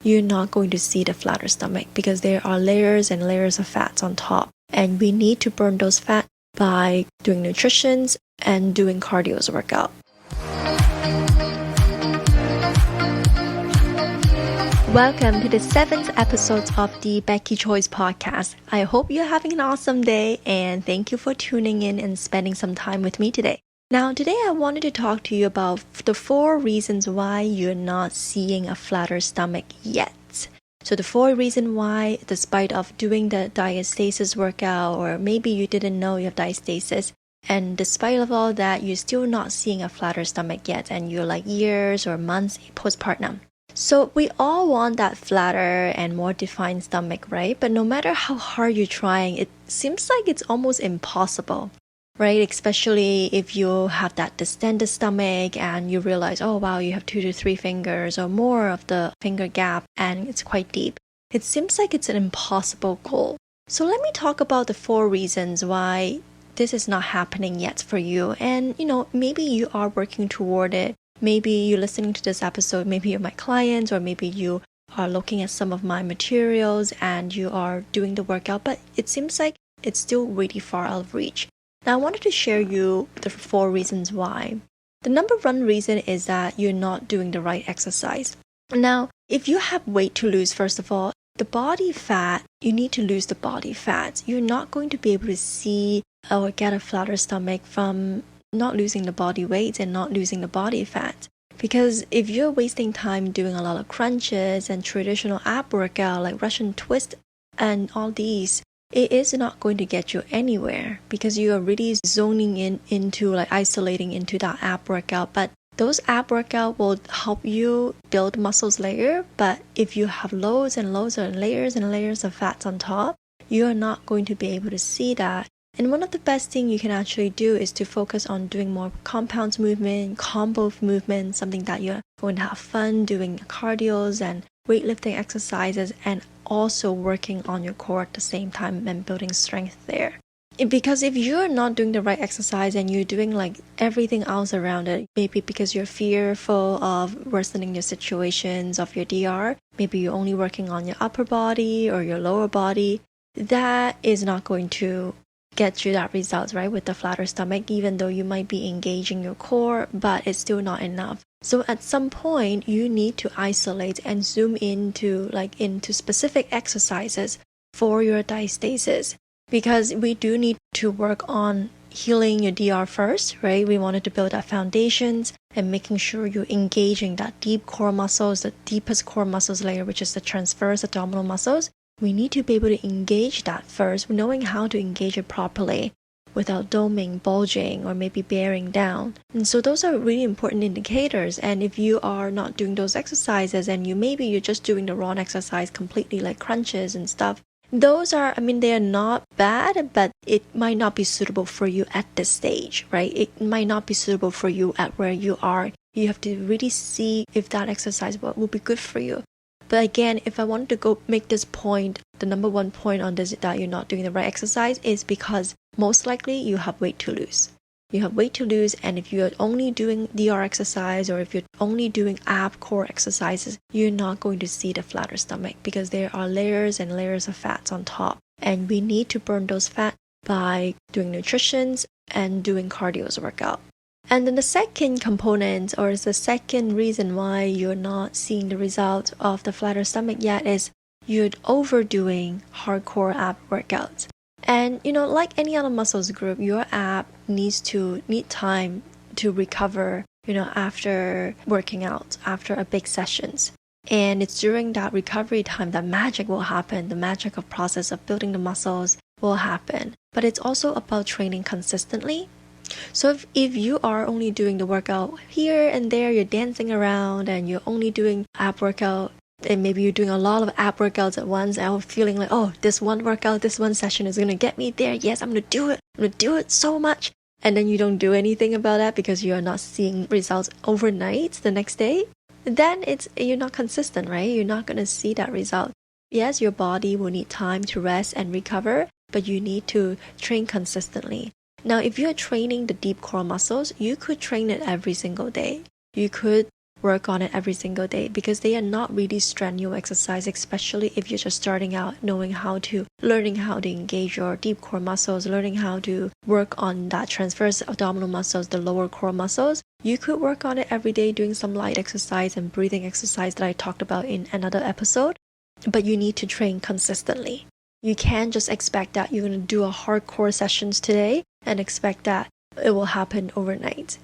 you're not going to see the flatter stomach because there are layers and layers of fats on top. And we need to burn those fat by doing nutrition and doing cardio workout. Welcome to the 7th episode of the Becky Choi podcast. I hope you're having an awesome day and thank you for tuning in and spending some time with me today. Now, today I wanted to talk to you about the 4 reasons why you're not seeing a flatter stomach yet. So the 4 reasons why, despite of doing the diastasis workout, or maybe you didn't know you have diastasis, and despite of all that, you're still not seeing a flatter stomach yet, and you're like years or months postpartum. So we all want that flatter and more defined stomach, right? But no matter how hard you're trying, it seems like it's almost impossible, right? Especially if you have that distended stomach and you realize, oh wow, you have 2 to 3 fingers or more of the finger gap and it's quite deep. It seems like it's an impossible goal. So let me talk about the 4 reasons why this is not happening yet for you. And maybe you are working toward it. Maybe you're listening to this episode, maybe you're my clients, or maybe you are looking at some of my materials and you are doing the workout, but it seems like it's still really far out of reach. Now, I wanted to share you the 4 reasons why. The number 1 reason is that you're not doing the right exercise. Now, if you have weight to lose, first of all, the body fat, you need to lose the body fat. You're not going to be able to see or get a flatter stomach from not losing the body weight and not losing the body fat. Because if you're wasting time doing a lot of crunches and traditional ab workout like Russian twist and all these, it is not going to get you anywhere because you are really zoning into like isolating into that ab workout. But those ab workout will help you build muscles layer. But if you have loads and loads of layers and layers of fats on top, you are not going to be able to see that. And one of the best things you can actually do is to focus on doing more compounds movement, combo movement, something that you're going to have fun doing cardios and weightlifting exercises, and also working on your core at the same time and building strength there. Because if you're not doing the right exercise and you're doing like everything else around it, maybe because you're fearful of worsening your situations of your DR, maybe you're only working on your upper body or your lower body, that is not going to get you that results, right, with the flatter stomach, even though you might be engaging your core, but it's still not enough. So at some point, you need to isolate and zoom into specific exercises for your diastasis, because we do need to work on healing your DR first, right? We wanted to build that foundations and making sure you're engaging that deep core muscles, the deepest core muscles layer, which is the transverse abdominal muscles. We need to be able to engage that first, knowing how to engage it properly without doming, bulging, or maybe bearing down. And so those are really important indicators. And if you are not doing those exercises and you're just doing the wrong exercise completely, like crunches and stuff, those are, they are not bad, but it might not be suitable for you at this stage, right? It might not be suitable for you at where you are. You have to really see if that exercise will be good for you. But again, if I wanted to go make this point, the number 1 point on this that you're not doing the right exercise is because most likely you have weight to lose. You have weight to lose, and if you're only doing DR exercise or if you're only doing ab core exercises, you're not going to see the flatter stomach because there are layers and layers of fats on top. And we need to burn those fat by doing nutrition and doing cardio workout. And then the second component, or the second reason why you're not seeing the result of the flatter stomach yet, is you're overdoing hardcore ab workouts. And like any other muscles group, your ab need time to recover, after working out, after a big sessions. And it's during that recovery time that magic will happen. The magic of process of building the muscles will happen. But it's also about training consistently. So if you are only doing the workout here and there, you're dancing around and you're only doing ab workout, and maybe you're doing a lot of ab workouts at once and feeling like, oh, this one workout, this one session is going to get me there. Yes, I'm going to do it. I'm going to do it so much. And then you don't do anything about that because you're not seeing results overnight the next day. Then you're not consistent, right? You're not going to see that result. Yes, your body will need time to rest and recover, but you need to train consistently. Now, if you're training the deep core muscles, you could train it every single day. You could work on it every single day because they are not really strenuous exercise, especially if you're just starting out learning how to engage your deep core muscles, learning how to work on that transverse abdominal muscles, the lower core muscles. You could work on it every day doing some light exercise and breathing exercise that I talked about in another episode, but you need to train consistently. You can't just expect that you're going to do a hardcore sessions today and expect that it will happen overnight.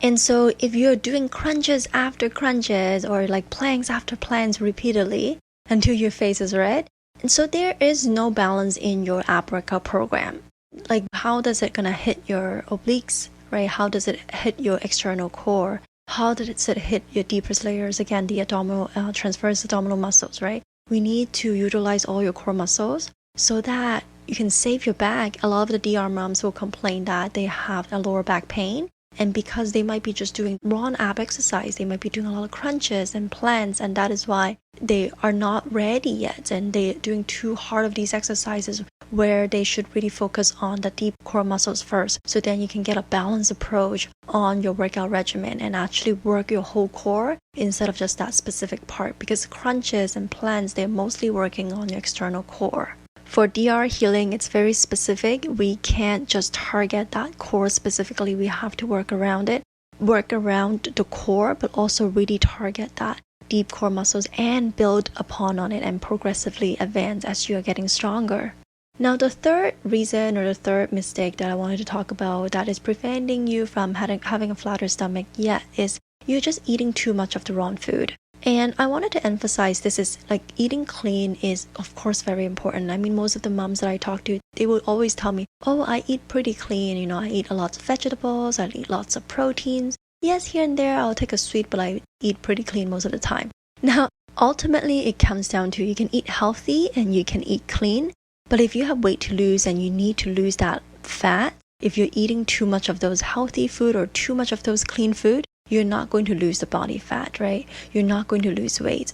And so if you're doing crunches after crunches or like planks after planks repeatedly until your face is red, and so there is no balance in your ab workout program. Like how does it gonna hit your obliques, right? How does it hit your external core? How does it hit your deepest layers? Again, the abdominal, transverse abdominal muscles, right? We need to utilize all your core muscles so that you can save your back. A lot of the DR moms will complain that they have a lower back pain. And because they might be just doing raw ab exercise, they might be doing a lot of crunches and planks, and that is why they are not ready yet. And they're doing too hard of these exercises where they should really focus on the deep core muscles first. So then you can get a balanced approach on your workout regimen and actually work your whole core instead of just that specific part. Because crunches and planks, they're mostly working on your external core. For DR healing, it's very specific. We can't just target that core specifically. We have to work around it, work around the core, but also really target that deep core muscles and build upon on it and progressively advance as you are getting stronger. Now, the third reason or the third mistake that I wanted to talk about that is preventing you from having a flatter stomach yet is you're just eating too much of the wrong food. And I wanted to emphasize this is like eating clean is of course very important. I mean, most of the moms that I talk to, they will always tell me, oh, I eat pretty clean, I eat a lot of vegetables, I eat lots of proteins. Yes, here and there I'll take a sweet, but I eat pretty clean most of the time. Now, ultimately it comes down to you can eat healthy and you can eat clean, but if you have weight to lose and you need to lose that fat, if you're eating too much of those healthy food or too much of those clean food, you're not going to lose the body fat, right? You're not going to lose weight.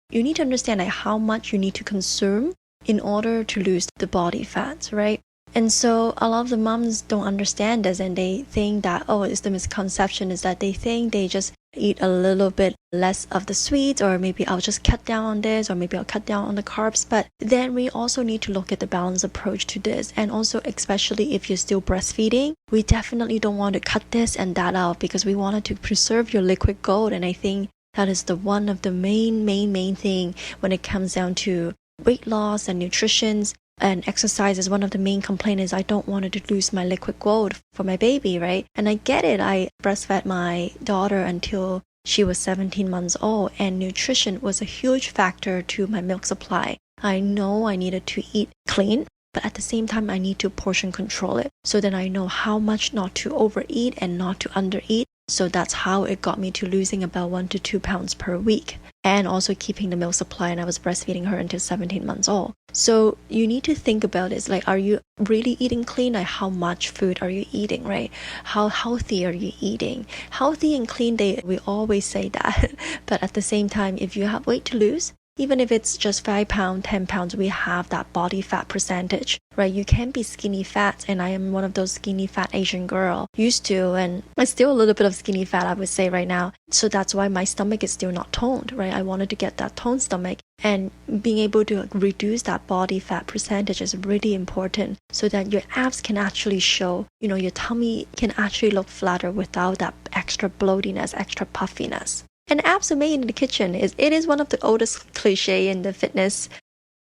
You need to understand how much you need to consume in order to lose the body fat, right? And so a lot of the moms don't understand this and they think that, it's the misconception is that they think they just eat a little bit less of the sweets, or maybe I'll just cut down on this, or maybe I'll cut down on the carbs. But then we also need to look at the balanced approach to this. And also, especially if you're still breastfeeding, we definitely don't want to cut this and that out because we wanted to preserve your liquid gold. And I think that is the one of the main thing when it comes down to weight loss and nutrition. And exercise is one of the main complaints is I don't want to lose my liquid gold for my baby, right? And I get it. I breastfed my daughter until she was 17 months old, and nutrition was a huge factor to my milk supply. I know I needed to eat clean, but at the same time, I need to portion control it. So then I know how much not to overeat and not to undereat. So that's how it got me to losing about 1 to 2 pounds per week. And also keeping the milk supply, and I was breastfeeding her until 17 months old. So you need to think about it. Like, are you really eating clean? Like, how much food are you eating, right? How healthy are you eating? Healthy and clean, we always say that. But at the same time, if you have weight to lose, even if it's just 5 pounds, 10 pounds, we have that body fat percentage, right? You can be skinny fat, and I am one of those skinny fat Asian girl used to, and I'm still a little bit of skinny fat, I would say right now. So that's why my stomach is still not toned, right? I wanted to get that toned stomach, and being able to reduce that body fat percentage is really important so that your abs can actually show, your tummy can actually look flatter without that extra bloatiness, extra puffiness. And abs are made in the kitchen. It is one of the oldest cliche in the fitness.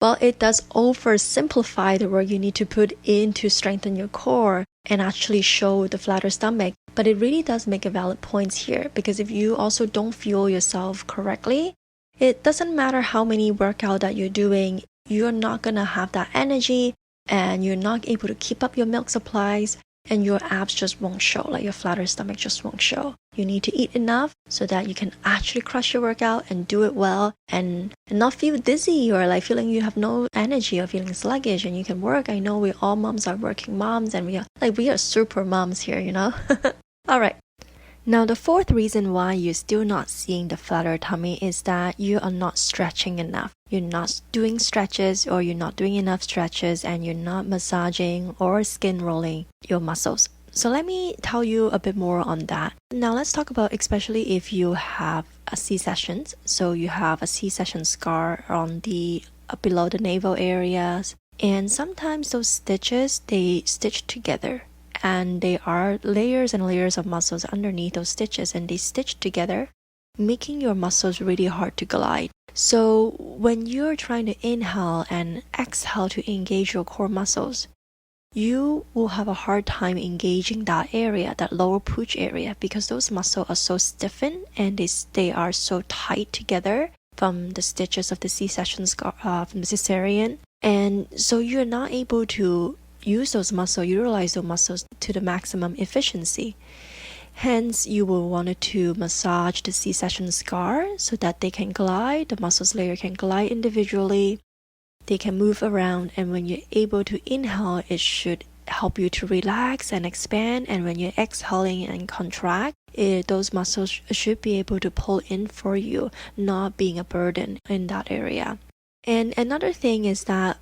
Well, it does oversimplify the work you need to put in to strengthen your core and actually show the flatter stomach. But it really does make a valid point here, because if you also don't fuel yourself correctly, it doesn't matter how many workouts that you're doing, you're not going to have that energy and you're not able to keep up your milk supplies, and your abs just won't show, like your flatter stomach just won't show. You need to eat enough so that you can actually crush your workout and do it well and not feel dizzy or like feeling you have no energy or feeling sluggish, and you can work. I know we all moms are working moms, and we are super moms here, All right. Now, the fourth reason why you're still not seeing the flatter tummy is that you are not stretching enough. You're not doing stretches, or you're not doing enough stretches, and you're not massaging or skin rolling your muscles. So let me tell you a bit more on that. Now let's talk about especially if you have a C-section. So you have a C-section scar on the below the navel areas. And sometimes those stitches, they stitch together. And they are layers and layers of muscles underneath those stitches, and they stitch together, making your muscles really hard to glide. So when you're trying to inhale and exhale to engage your core muscles, you will have a hard time engaging that area, that lower pooch area, because those muscles are so stiffened and they are so tight together from the stitches of the C-section scar, from the cesarean. And so you're not able to use those muscles, utilize those muscles to the maximum efficiency. Hence, you will want to massage the C-section scar so that they can glide, the muscles layer can glide individually, they can move around, and when you're able to inhale, it should help you to relax and expand, and when you're exhaling and contract, those muscles should be able to pull in for you, not being a burden in that area. And another thing is that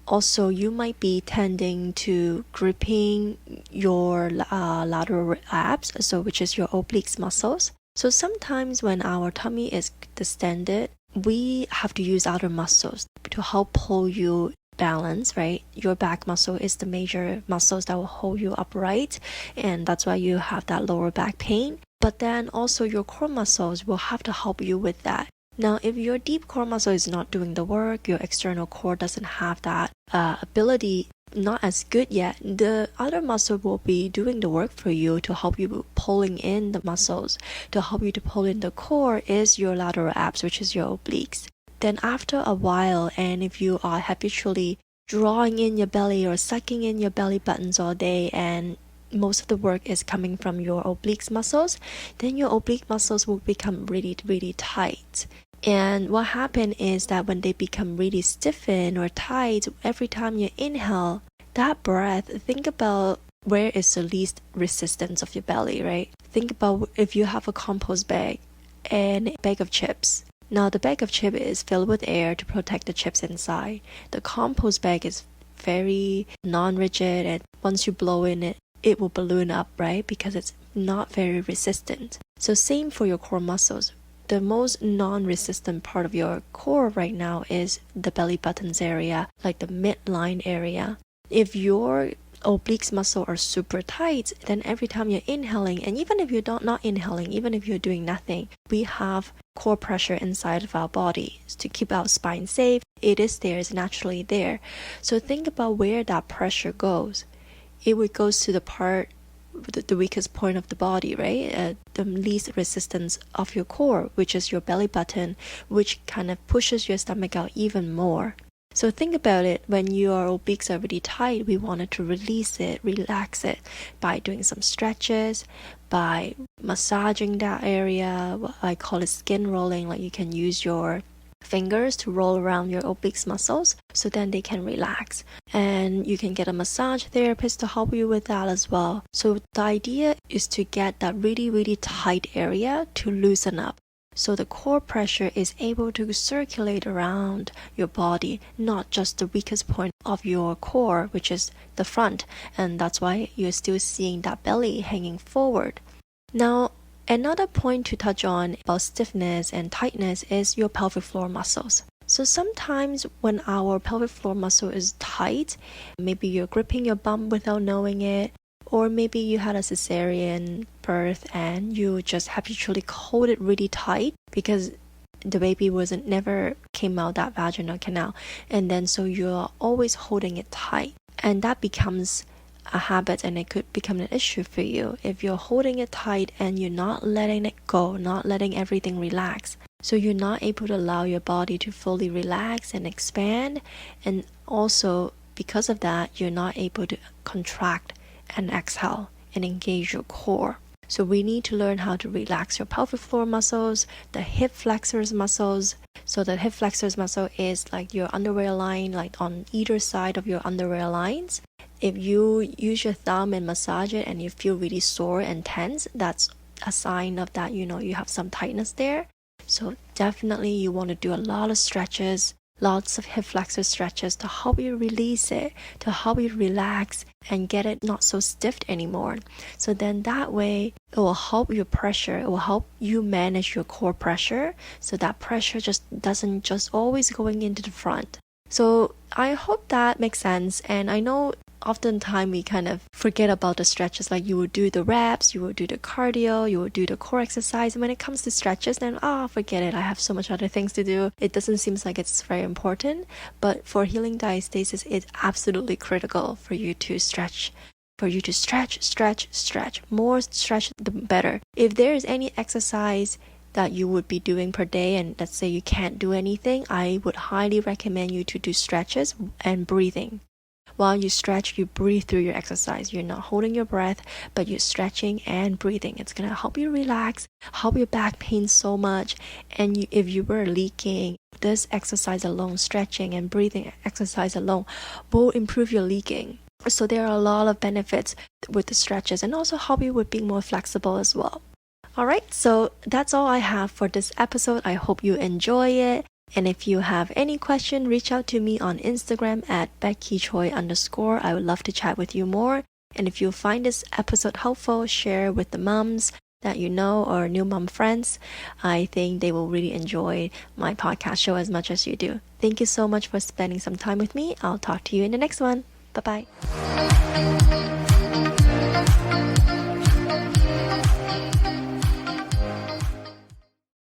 also you might be tending to gripping your lateral abs, so which is your obliques muscles. So sometimes when our tummy is distended, we have to use other muscles to help pull you balance, right? Your back muscle is the major muscles that will hold you upright, and that's why you have that lower back pain. But then also your core muscles will have to help you with that. Now, if your deep core muscle is not doing the work, your external core doesn't have that ability, not as good yet, the other muscle will be doing the work for you to help you pulling in the muscles. To help you to pull in the core is your lateral abs, which is your obliques. Then after a while, and if you are habitually drawing in your belly or sucking in your belly buttons all day, and most of the work is coming from your obliques muscles, then your oblique muscles will become really, really tight. And what happens is that when they become really stiffened or tight, every time you inhale, that breath, think about where is the least resistance of your belly, right? Think about if you have a compost bag and a bag of chips. Now the bag of chips is filled with air to protect the chips inside. The compost bag is very non-rigid, and once you blow in it, it will balloon up, right? Because it's not very resistant. So same for your core muscles. The most non-resistant part of your core right now is the belly buttons area, like the midline area. If your obliques muscle are super tight, then every time you're inhaling, and even if you're not inhaling, even if you're doing nothing, we have core pressure inside of our body to keep our spine safe. It is there, it's naturally there. So think about where that pressure goes. It goes to the part, the weakest point of the body, right? The least resistance of your core, which is your belly button, which kind of pushes your stomach out even more. So think about it, when your obliques are really tight, we wanted to release it, relax it by doing some stretches, by massaging that area. I call it skin rolling, like you can use your fingers to roll around your obliques muscles so then they can relax, and you can get a massage therapist to help you with that as well. So the idea is to get that really, really tight area to loosen up, so the core pressure is able to circulate around your body, not just the weakest point of your core, which is the front, and that's why you're still seeing that belly hanging forward. Now another point to touch on about stiffness and tightness is your pelvic floor muscles. So sometimes when our pelvic floor muscle is tight, maybe you're gripping your bum without knowing it, or maybe you had a cesarean birth and you just habitually hold it really tight because the baby never came out that vaginal canal, and then so you're always holding it tight, and that becomes a habit, and it could become an issue for you if you're holding it tight and you're not letting it go, not letting everything relax. So you're not able to allow your body to fully relax and expand, and also because of that, you're not able to contract and exhale and engage your core. So we need to learn how to relax your pelvic floor muscles, the hip flexors muscles. So the hip flexors muscle is like your underwear line, like on either side of your underwear lines. If you use your thumb and massage it and you feel really sore and tense, that's a sign of that, you have some tightness there. So definitely you want to do a lot of stretches lots of hip flexor stretches to help you release it, to help you relax and get it not so stiff anymore. So then that way it will help your pressure, it will help you manage your core pressure, so that pressure just doesn't just always going into the front. So I hope that makes sense. And I know oftentimes we kind of forget about the stretches, like you will do the reps, you will do the cardio, you will do the core exercise, and when it comes to stretches, then forget it, I have so much other things to do. It doesn't seem like it's very important, but for healing diastasis, it's absolutely critical for you to stretch. For you to stretch. More stretch, the better. If there is any exercise that you would be doing per day, and let's say you can't do anything, I would highly recommend you to do stretches and breathing. While you stretch, you breathe through your exercise. You're not holding your breath, but you're stretching and breathing. It's going to help you relax, help your back pain so much. And if you were leaking, this exercise alone, stretching and breathing exercise alone, will improve your leaking. So there are a lot of benefits with the stretches, and also help you with being more flexible as well. Alright, so that's all I have for this episode. I hope you enjoy it. And if you have any question, reach out to me on Instagram at BeckyChoi_. I would love to chat with you more. And if you find this episode helpful, share with the moms that you know or new mom friends. I think they will really enjoy my podcast show as much as you do. Thank you so much for spending some time with me. I'll talk to you in the next one. Bye-bye.